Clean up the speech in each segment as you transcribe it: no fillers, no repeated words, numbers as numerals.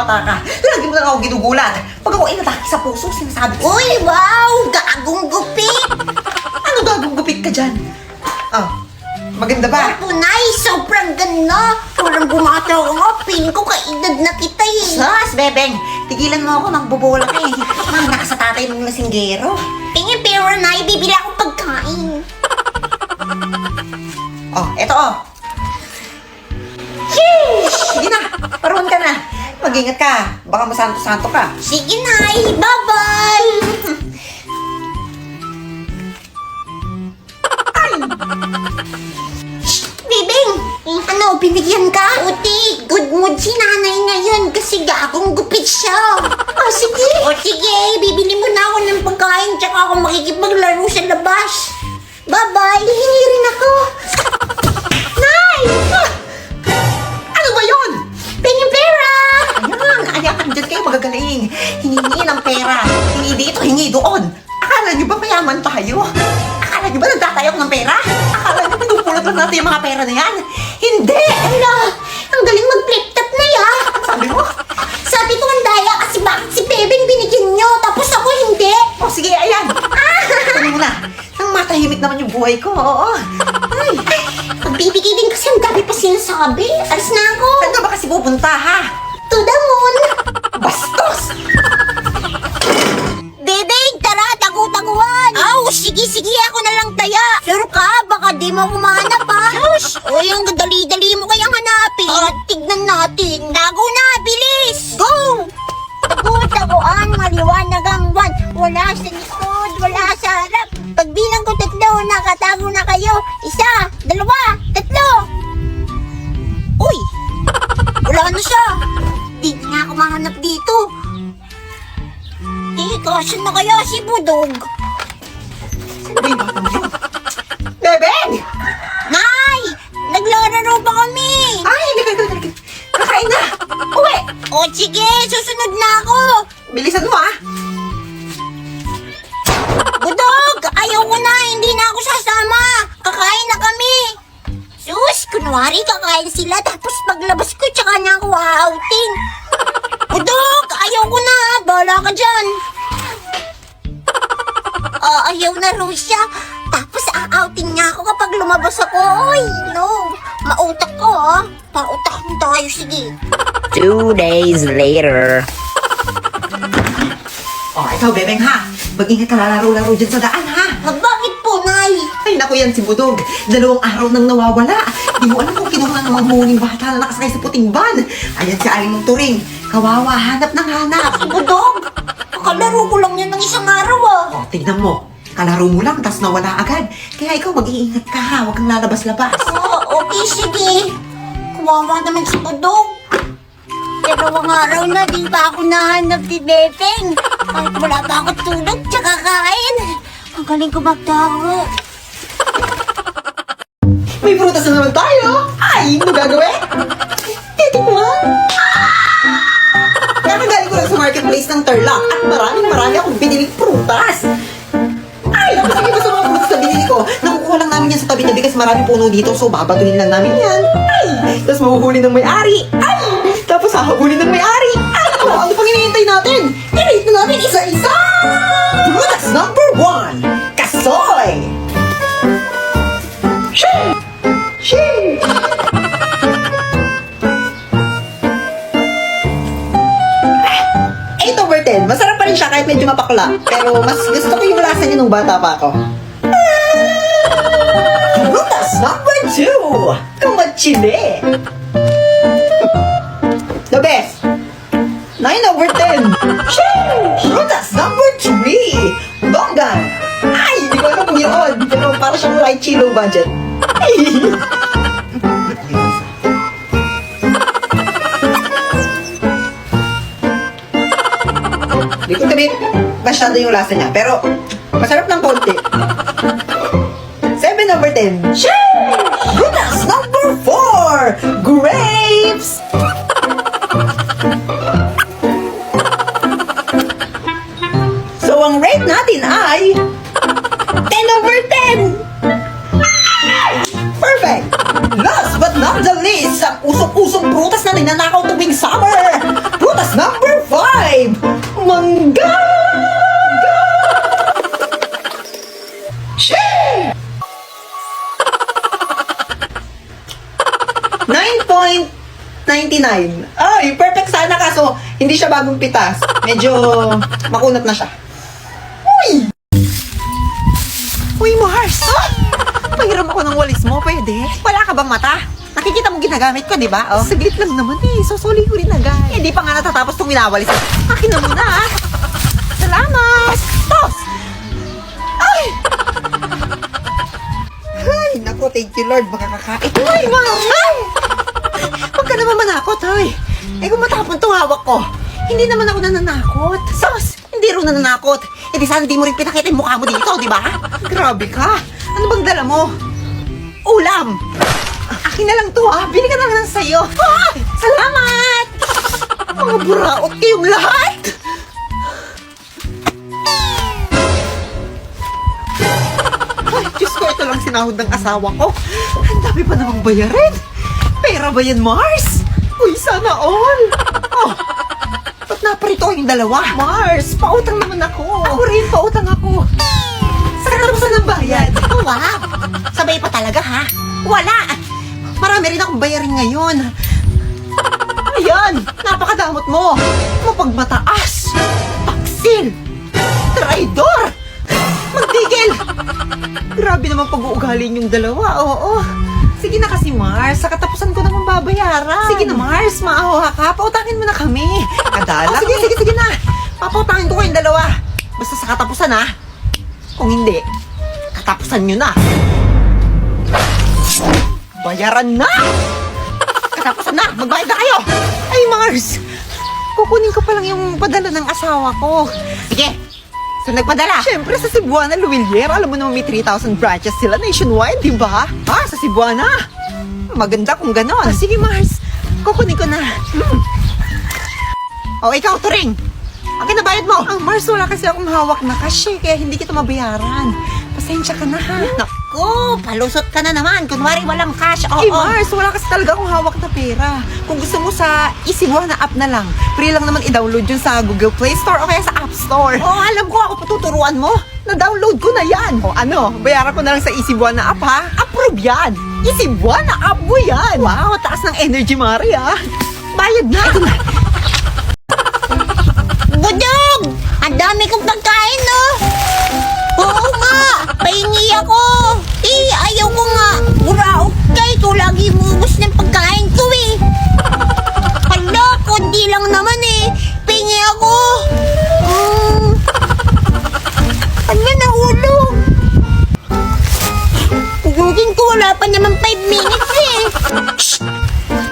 bata ka. Lagi mo na ako ginugulat. Pag ako inatake sa puso, sinasabi ko, Uy, wow! Gagong gupit! ano gagong gupit ka dyan? Maganda ba? Punay, sobrang ganda! Walang bumataw nga, feeling ko kaedad na kita eh. Sus, bebeng, tigilan mo ako, magbobola ka eh. Mahina ka sa tatay mong lasinggero. Tingin pero na, bibili ako pagkain. Eto Sheesh! Sige na, paruhan ka na. Mag-ingat ka, baka masanto-santo ka. Sige Nay, bye-bye! Bibing, ano, binigyan ka? Uti, good mood si nanay ngayon kasi gagong gupit siya. Sige. Sige, bibili mo na ako ng pagkain tsaka ako makikipaglaro sa labas. Bye-bye, hihingi rin ako. Nay! Ano ba yun? Pengin pera! Ayan, dyan kayo magagaling. Hiningi ng pera. Hingi dito, hingi doon. Akala nyo ba mayaman tayo? Akala nyo ba nagtatayok ng pera? Akala nyo pinupulot lang natin yung mga pera na yan? Hindi! Ala, ang galing mag-flip-top na ya. Sabi mo? Sabi ko ang daya kasi bakit si Bebeng binigyan nyo tapos ako hindi. Sige, ayan. Sabi mo na. Nang matahimik naman yung buhay ko, oo. Ay, pagbibigay din kasi ang dami pa sinasabi. Alis na ako. Saan ka ba kasi pupunta, ha? To the moon. Bastos! Bebeng, tara, tagu-taguan. Sige, ako na lang taya. Sure ka, baka di mo kumanap ha. Shush! Uy, ang dali-dali mo kayang hanapin. Tignan natin. Tago na, bilis! Go! Tagu-taguan, maliwanag ang buwan. Wala sa likod, wala sa harap. Pagbilang ko 3, nakatago na kayo. 1, 2, 3. Uy! Wala na siya. Di na ako mahanap dito. Saan na kaya si Budog? Sabi mo yun. Bebeng! Nay! Naglalaro pa kami! Ay, hindi. Kakain na. Uwi! Sige, susunod na ako! Bilisan mo, ha? Budog! Ayaw ko na, hindi na ako sasama! Kakain na kami! Sus, kunwari kakain sila tapos paglabas ko tsaka na ako outing. Budog! Ayaw ko na, bahala ka dyan! Ayaw na raw siya. Tapos a-outing niya ako kapag lumabas ako. Oy, no. Mautak ko, ha. Pautak mo tayo, sige. 2 days later. Ikaw, Bebeng, ha? Mag-ingat ka lalaro-laro dyan sa daan, ha? Bakit po, Nay? Ay, naku yan si Budog. 2 araw nang nawawala. Di mo alam kung kinuha ng mga muling bata na nakasakay sa puting van. Ayan si Aling mong Turing. Kawawa, hanap ng hanap. Budog, kakalaro ko lang yan ng isang araw, Tignan mo. Kalaro mo lang, tas nawala agad. Kaya ikaw, mag-iingat ka, ha? Huwag kang lalabas-labas. Okay, sige. Kawawa naman si Budog. 2 araw na, di pa ako nahanap ni Bebeng. Kahit wala pa ako tulog, tsaka kain. Ang galing ko magtago. May prutas na naman tayo. Ay, ano gagawin? Titikman. Kakagaling ko lang sa marketplace ng Tarlac at marami akong biniling prutas. Ay, sige ba sa mga prutas na binili ko? Nakukuha lang namin yan sa tabi na bigas. Marami puno dito, so babatuhin lang namin yan. Ay, tapos mahuhuli ng may-ari. Ay, tapos hahabulin ng may-ari. Ay, ano pang hinihintay natin? I-rate na namin isa-isa. Prutas number 1, Kasoy. Shing! Shing! 8/10. Masarap pa rin siya kahit medyo mapakla. Pero mas gusto ko yung lasa niya nung bata pa ako. Prutas number 2, Kamachile. The best. 9/10. Shing! Prutas number 3, Bonggan. Ay, hindi ko alam kung yun. Pero para siyang lychee low budget. Hindi ko sabihin masyado yung lasa niya. Pero masarap ng konti. 7/10. Shing! Prutas number 4, Grapes. So, ang rate natin ay 10/10. Perfect! Last but not the least, ang usok-usok prutas na ninanakaw tuwing summer. Prutas Ay, perfect sana kaso hindi siya bagong pitas. Medyo makunat na siya. Uy! Uy, Mars! Pahiram ako ng walis mo, pwede? Wala ka bang mata? Nakikita mo ginagamit ko, di ba? Oh. Saglit lang naman eh. Susuli ko rin agad. Eh, di pa nga natatapos itong winawalis. Akin na muna, ah. Salamat! Tos! Ay! Ay, naku, thank you, Lord. Baka kakain. Ay, Ay! Huwag ka naman manakot, ay. Eh, kung matapon itong hawak ko, hindi naman ako nananakot. Sos! Hindi rin nananakot. Eh, di sana di mo rin pinakita yung mukha mo dito, di ba? Grabe ka. Ano bang dala mo? Ulam! Akin na lang to, ah. Bili ka na lang sa'yo. Ah! Salamat! Mga buraot kayong lahat! Ay, Diyos ko, ito lang sinahod ng asawa ko. Ang dami pa namang bayarin. Pera ba yan, Mars? Uy, sana all. Oh, ba't naparito yung dalawa? Mars, pautang naman ako. Ako rin, pautang ako. Saan ka tapos ng bayad? Wow, sabay pa talaga, ha? Wala. Marami rin akong bayarin ngayon. Ayan, napakadamot mo. Mapagmataas. Paksil. Traidor. Magtigil. Grabe naman pag-uugali yung dalawa, oo. Sige na kasi, Mars. Sa katapusan ko naman babayaran. Sige na, Mars. Maahoha ka. Pautangin mo na kami. Kadala. Sige na. Papautangin ko kayong dalawa. Basta sa katapusan, ha? Kung hindi, katapusan nyo na. Bayaran na! Katapusan na! Magbayad na kayo! Ay, Mars! Kukunin ko pa lang yung padala ng asawa ko. Sige! Saan nagpadala? Siyempre sa Cebuana, Luwilier. Alam mo naman may 3,000 branches sila nationwide, di ba? Ha? Sa Cebuana? Maganda kung ganon. Sige, Mars. Kukunin ko na. O, ikaw, Turing. Akin na bayad mo. Ang Mars, wala kasi akong hawak na cash eh, kaya hindi kita mabayaran. Pasensya ka na, ha? Naku, palusot ka na naman. Kunwari walang cash. Oo. Mars, wala kasi talaga akong hawak na pera. Kung gusto mo sa Cebuana app na lang, free lang naman i-download yun sa Google Play Store o kaya sa App Store. Oo, alam ko, ako patuturuan mo. Na-download ko na yan. O ano, bayaran ko na lang sa Cebuana app, ha? Approve yan. Cebuana app mo yan. Wow, taas ng energy, Mari, ha? Bayad na. Ito na. Budog! Ang dami kong pagkain, no? Oo nga! Pahingi ako! Eh, ayaw ko nga! Buraot ka! Ikaw lagi mubos ng pagkain ko, eh! Hala, kundi lang naman, eh! Pahingi ako! Hala, nahulog! Hugugin ko, wala pa naman 5 minutes, eh! Shh!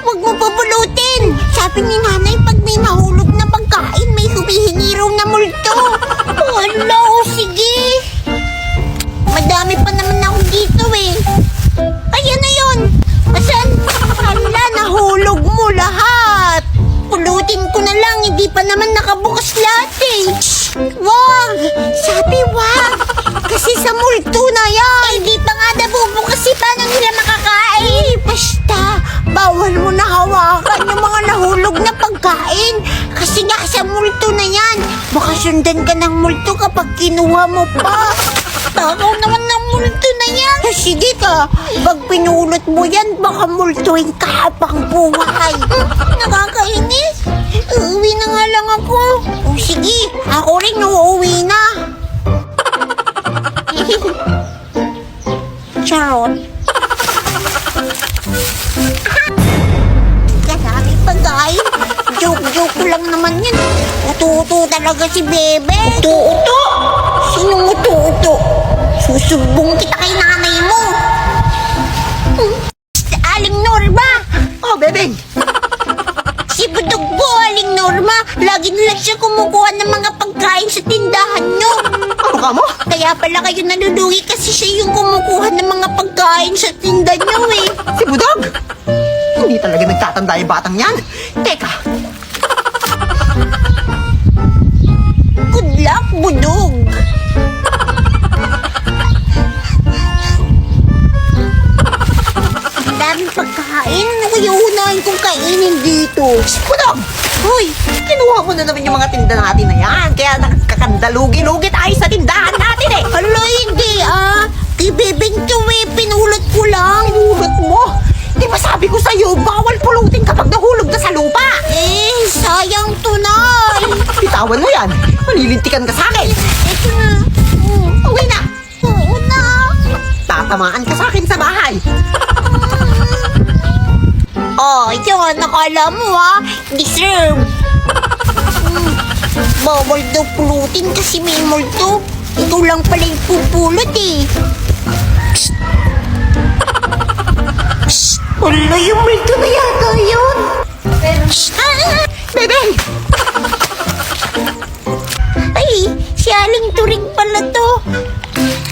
Huwag mo pabulutin! Sabi ni nanay, pag may nahulog na pagkain, may humihingi raw na multo! Hala, sige! Madami pa naman ako dito, eh! Ayan na yun! Asan? Hala, nahulog mo lahat! Pulutin ko na lang, hindi pa naman nakabukas lahat, eh! Shh! Wag! Sabi wag! Kasi sa multo na yan! Hindi pa nga nabubukas, eh, paano nila makakain? Basta, bawal mo na hawakan yung mga nahulog na pagkain. Kasi nga sa multo na yan, baka sundan ka ng multo kapag kinuha mo pa. Takaw naman ng multo na yan. Sige ka, pag pinulot mo yan, baka multuin ka pang buhay. Nakakainis. Uuwi na nga lang ako. O sige, ako rin uuwi na. Charot. Kasami pagkain. Joke lang naman yan. Uto-uto talaga si Bebe. Uto-uto? Sinong uto-uto? Susubong kita kay nanay mo. Aling Norma. Oh, Bebeng. Si Budog po, Aling Norma. Lagi na lang siya kumukuha ng mga pagkain sa tindahan nyo. Ano ka mo? Kaya pala kayo nalulugi kasi siya yung kumukuha ng mga pagkain sa tinda nyo, eh. Si Budog? Hindi talaga nagtatanda yung batang yan. Teka. Good luck, Budog. Ang daming pagkain. Ano kaya unahin kong kainin dito? Budog! Hoy, kinuha mo na naman yung mga tinda natin na yan. Kaya nakakakandalugi-lugi tayo sa tindahan natin eh. Hala, hindi ah. Kay Bebeng to, eh. Pinulot ko lang. Pinulot mo? Di ba sabi ko sa'yo, bawal pulutin kapag nahulog ka sa lupa? Eh, sayang tunay. Bitawan mo yan. Malilintikan ka sa akin. Ito na. Uwi na. Oo na. Tatamaan ka sa akin sa bahay. Oh, yun. Nakala mo ha. Deserve. Bawal daw pulutin kasi may multo. Ikaw lang pala yung pupulot eh. Wala yung multo na yata yun. Bebe! Ay, si Aling Turing pala to.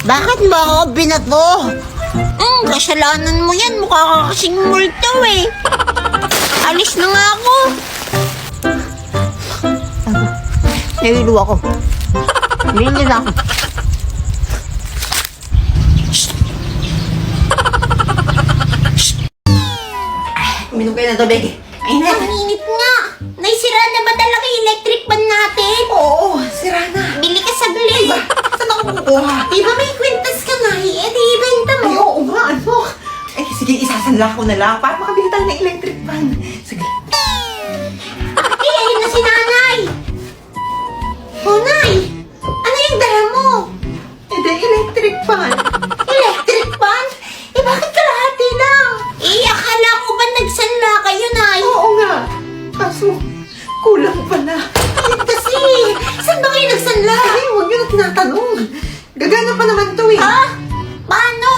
Bakit mo ako binato? Kasalanan mo yan. Mukha ka kasing multo eh. Alis na nga ako. Nahilo ako. Linis ako. Uminom kayo ng tubig. Ayun na. Ang init nga. Naisira na ba talaga yung electric pan natin? Oo, sira na. Bili ka saglit. Saan ako kukuha? Di ba may kwintas ka na? Eh, di ibenta mo. Ay, oo nga, ano? Ay, sige, isasanla ko na lang para makabili tayo ng electric fan. Sige. Eh, ayun na si nanay. Oh, nay. Ano yung dala mo? Hindi, electric fan. Electric pan? Eh, bakit kalahati lang? Eh, akala ko ba nagsanla kayo, nay? Oo nga. Kaso, kulang pala. Eh, kasi, saan ba kayo nagsanla? Ay, huwag nyo na tinatanong. Gagana pa naman to eh. Ha? Paano?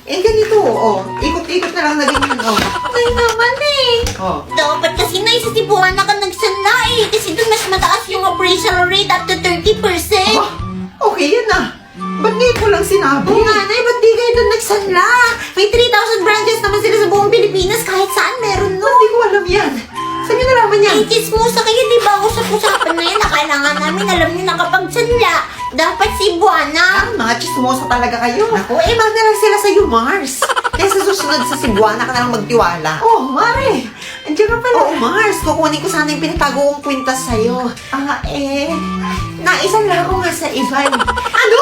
Eh, ganito, oh. Ikot-ikot na lang na ganyan, oh. Ay naman eh. Oh. Dapat kasi na sa Cebuana ka nagsanla eh. Kasi doon mas mataas yung appraisal rate up to 30%. Oh, okay yan ah. Ba't ngayon ko lang sinabi? Oo nga, nay, ba't di kayo doon nagsanla? May 3,000 branches naman sila sa buong Pilipinas. Kahit saan meron no. Hindi ko alam yan. Saan nyo nalaman yan? Ay, chismosa kayo, di ba? Usap-usapan na yan. Akala nga namin, alam nyo na kapag sanla, dapat Cebuana. Mga chismosa talaga kayo. Ako, iba na lang sila sa'yo, Mars. Kaya sa susunod sa Cebuana ka na lang magtiwala. Oh, Mare. Andiyan ka pala. Oh, Mars. Kukunin ko sana yung pinitago kong kwintas sa'yo. Naisan lang ako nga sa iba. Ano?